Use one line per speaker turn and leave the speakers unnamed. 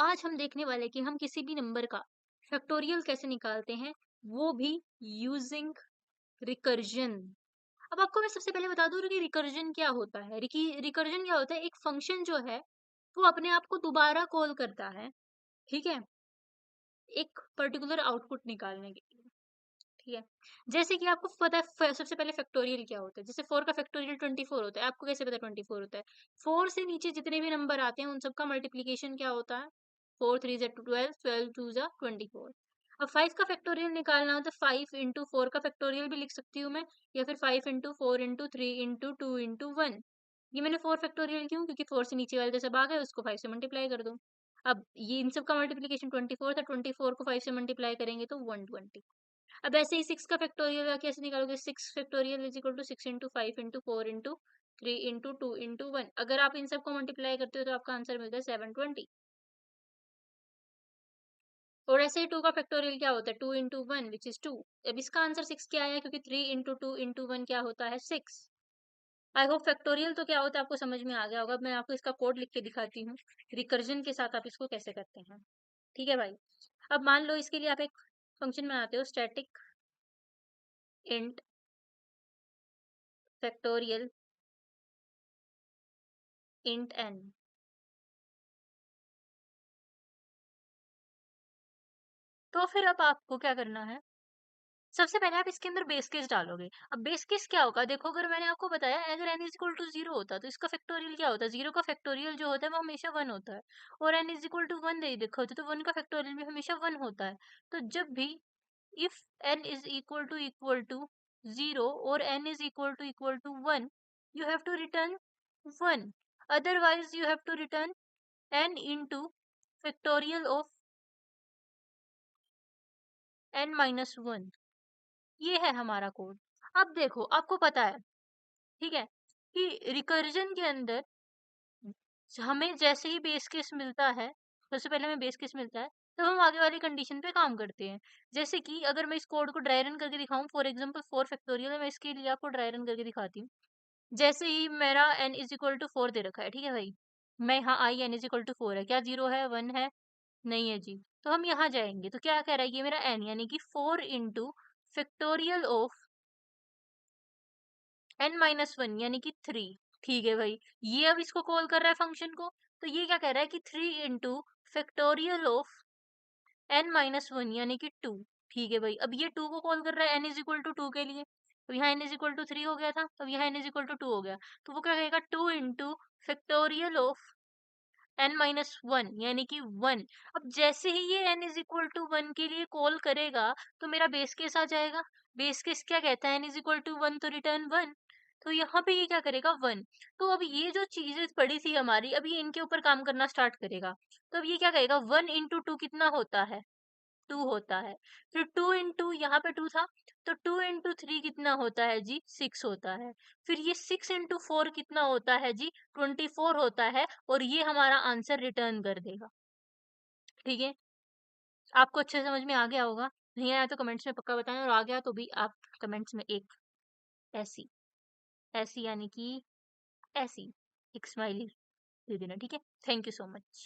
आज हम देखने वाले हैं कि हम किसी भी नंबर का फैक्टोरियल कैसे निकालते हैं, वो भी यूजिंग रिकर्जन। अब आपको मैं सबसे पहले बता दूं कि रिकर्जन क्या होता है। रिकर्जन क्या होता है? एक फंक्शन जो है वो अपने आप को दोबारा कॉल करता है, ठीक है, एक पर्टिकुलर आउटपुट निकालने के लिए। ठीक है, जैसे कि आपको पता है सबसे पहले फैक्टोरियल क्या होता है। जैसे 4 का फैक्टोरियल 24 होता है। आपको कैसे पता 24 होता है? 4 से नीचे जितने भी नंबर आते हैं उन सबका मल्टीप्लीकेशन क्या होता है? 4 3 जा 12, 12 2 जा 24। अब 5 का फैक्टोरियल निकालना हो तो 5 इंटू 4 का फैक्टोरियल भी लिख सकती हूँ मैं, या फिर 5 इंटू 4 इंटू 3 इंटू 2 इंटू 1। ये मैंने 4 फैक्टोरियल क्यों? क्योंकि 4 से नीचे वाले तो सब आ गए, उसको 5 से मल्टीप्लाई कर दो। अब ये इन सब का मल्टीप्लीकेशन 24 था, 24 को 5 से मल्टीप्लाई करेंगे तो 120। अब ऐसे ही 6 का फैक्टोरियल कैसे निकालोगे? 6 factorial is equal to 6 into 5 into 4 into 3 into 2 into 1। अगर आप इन सबको मल्टीप्लाई करते हो तो आपका आंसर मिलता है 720। और ऐसे ही 2 का फैक्टोरियल क्या होता है? 2 इंटू 1 विच इज 2। अब इसका आंसर 6 क्या आया? क्योंकि 3 इंटू 2 इंटू 1 क्या होता है? 6। आई होप फैक्टोरियल तो क्या होता है आपको समझ में आ गया होगा। मैं आपको इसका कोड लिख के दिखाती हूँ, रिकर्जन के साथ आप इसको कैसे करते हैं। ठीक है भाई। अब मान लो इसके लिए आप एक फंक्शन बनाते हो, static int factorial int n। तो फिर अब आपको क्या करना है? सबसे पहले आप इसके अंदर बेस केस डालोगे। अब बेस केस क्या होगा? देखो, अगर मैंने आपको बताया अगर n इज इक्वल टू 0 होता तो इसका फैक्टोरियल क्या होता है? 0 का फैक्टोरियल जो होता है वो हमेशा 1 होता है। और n इज इक्वल टू 1 दे रखा होता है तो 1 का फैक्टोरियल भी हमेशा 1 होता है। तो जब भी if n is equal to 0 और n is equal to 1, you have to return 1। Otherwise you have to return n into factorial of n minus 1। ये है हमारा कोड। अब देखो, आपको पता है, ठीक है, कि रिकर्जन के अंदर हमें जैसे ही बेस केस मिलता है, सबसे पहले हमें बेस केस मिलता है, तब हम आगे वाली कंडीशन पे काम करते हैं। जैसे कि अगर मैं इस कोड को ड्राई रन करके दिखाऊं, फॉर एग्जांपल 4 फैक्टोरियल है, मैं इसके लिए आपको ड्राई रन करके दिखाती हूँ। जैसे ही मेरा n इज इक्वल टू 4 दे रखा है, ठीक है भाई, मैं यहाँ आई n इज इक्वल टू 4 है, क्या 0 है, 1 है, नहीं है जी। तो हम यहाँ जाएंगे तो क्या कह रहा है? ये मेरा n यानी कि 4 into factorial of n minus 1 यानी कि 3। ठीक है भाई, ये अब इसको कॉल कर रहा है फंक्शन को। तो ये क्या कह रहा है कि 3 into factorial of n minus 1 यानी कि 2। ठीक है भाई, अब ये 2 को कॉल कर रहा है n इज इक्वल टू 2 के लिए। तो यहाँ n इज इक्वल टू 3 हो गया था, अब यहाँ n इज इक्वल टू 2 हो गया। तो वो क्या कहेगा? 2 into factorial of n minus 1 यानी कि 1। अब जैसे ही ये n इज इक्वल टू 1 के लिए कॉल करेगा तो मेरा बेस केस आ जाएगा। बेस केस क्या कहता है? n इज इक्वल टू 1 तो रिटर्न 1। तो यहाँ पे ये क्या करेगा? 1। तो अब ये जो चीजें पड़ी थी हमारी, अब ये इनके ऊपर काम करना स्टार्ट करेगा। तो अब ये क्या कहेगा? 1 इंटू 2 कितना होता है? 2 होता है। फिर 2 इंटू यहाँ पे 2 था, तो 2 इंटू 3 कितना होता है जी? 6 होता है। फिर ये 6 इंटू 4 कितना होता है जी? 24 होता है। और ये हमारा आंसर रिटर्न कर देगा। ठीक है, आपको अच्छे से समझ में आ गया होगा। नहीं आया तो कमेंट्स में पक्का बताना, और आ गया तो भी आप कमेंट्स में एक ऐसी ऐसी यानी कि ऐसी एक स्माइली दे देना। ठीक है, थैंक यू सो मच।